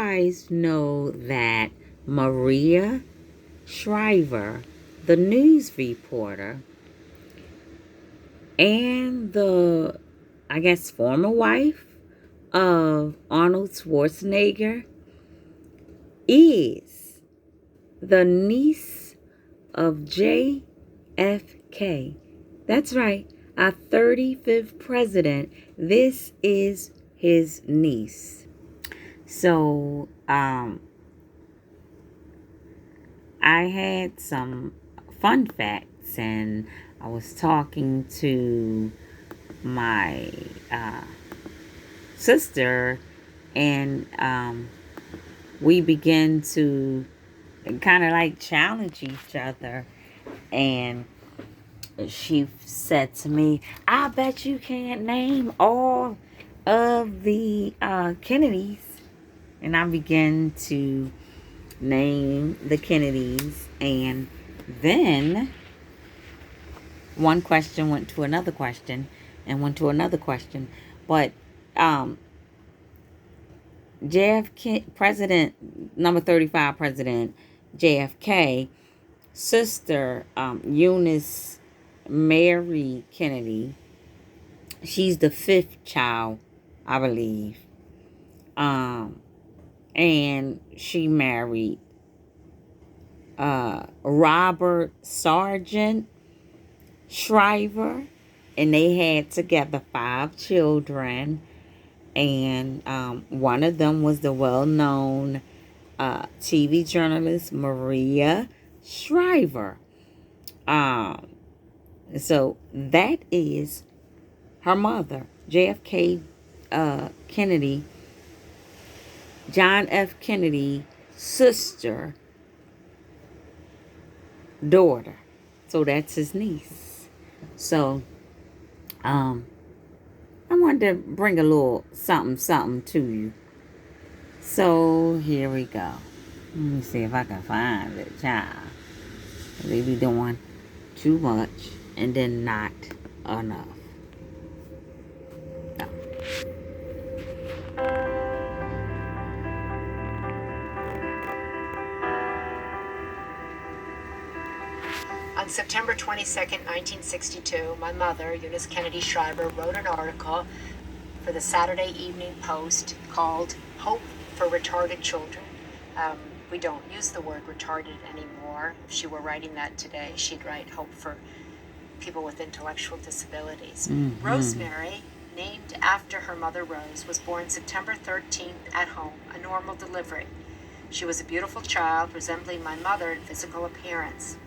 guys know that Maria Shriver, the news reporter, and the, I guess, former wife of Arnold Schwarzenegger, is the niece of JFK. That's right, our 35th president. This is his niece. So, I had some fun facts, and I was talking to my sister, and we began to kind of like challenge each other. And she said to me, I bet you can't name all of the Kennedys. And I began to name the Kennedys, and then one question went to another question and went to another question. But JFK, president, number 35 president JFK, sister Eunice Mary Kennedy, she's the fifth child, I believe. And she married Robert Sargent Shriver, and they had together 5 children. And one of them was the well-known TV journalist Maria Shriver. So that is her mother, JFK Kennedy, John F. Kennedy, sister, daughter. So that's his niece. So, I wanted to bring a little something to you. So, here we go. Let me see if I can find it, child. They be doing too much and then not enough. No. On September 22nd, 1962, my mother, Eunice Kennedy Shriver, wrote an article for the Saturday Evening Post called Hope for Retarded Children. We don't use the word retarded anymore. If she were writing that today, she'd write hope for people with intellectual disabilities. Mm-hmm. Rosemary, named after her mother Rose, was born September 13th at home, a normal delivery. She was a beautiful child, resembling my mother in physical appearance.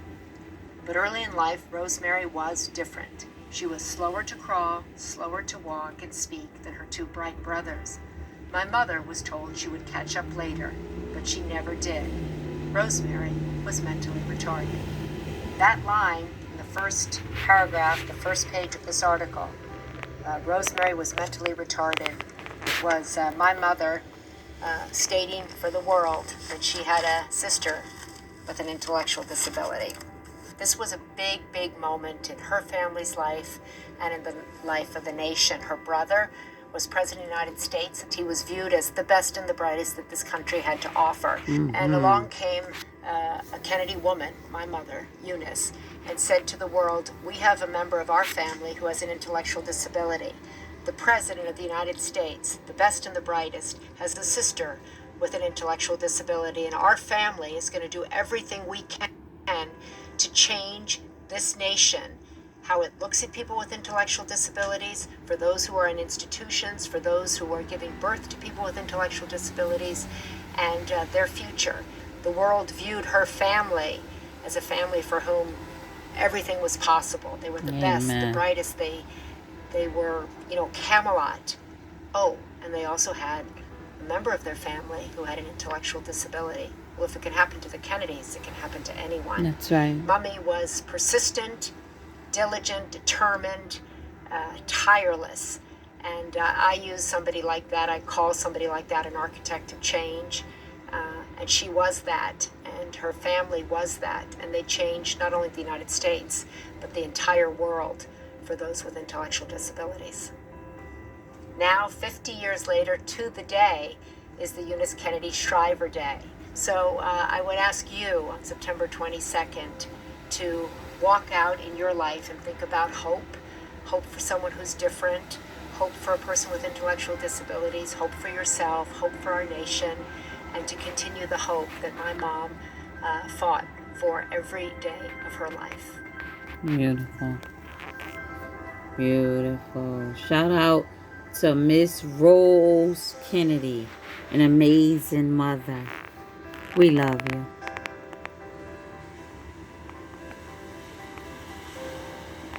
But early in life, Rosemary was different. She was slower to crawl, slower to walk and speak than her 2 bright brothers. My mother was told she would catch up later, but she never did. Rosemary was mentally retarded. That line in the first paragraph, the first page of this article, Rosemary was mentally retarded, was my mother stating for the world that she had a sister with an intellectual disability. This was a big, big moment in her family's life and in the life of the nation. Her brother was President of the United States, and he was viewed as the best and the brightest that this country had to offer. Mm-hmm. And along came a Kennedy woman, my mother, Eunice, and said to the world, we have a member of our family who has an intellectual disability. The President of the United States, the best and the brightest, has a sister with an intellectual disability, and our family is going to do everything we can to change this nation, how it looks at people with intellectual disabilities, for those who are in institutions, for those who are giving birth to people with intellectual disabilities, and their future. The world viewed her family as a family for whom everything was possible. They were the best, the brightest. They were, Camelot. Oh, and they also had a member of their family who had an intellectual disability. Well, if it can happen to the Kennedys, it can happen to anyone. That's right. Mommy was persistent, diligent, determined, tireless. And I use somebody like that. I call somebody like that an architect of change. And she was that. And her family was that. And they changed not only the United States, but the entire world for those with intellectual disabilities. Now, 50 years later, to the day, is the Eunice Kennedy Shriver Day. So I would ask you on September 22nd to walk out in your life and think about hope. Hope for someone who's different, hope for a person with intellectual disabilities, hope for yourself, hope for our nation, and to continue the hope that my mom fought for every day of her life. Beautiful. Beautiful. Shout out to Miss Rose Kennedy, an amazing mother. We love you.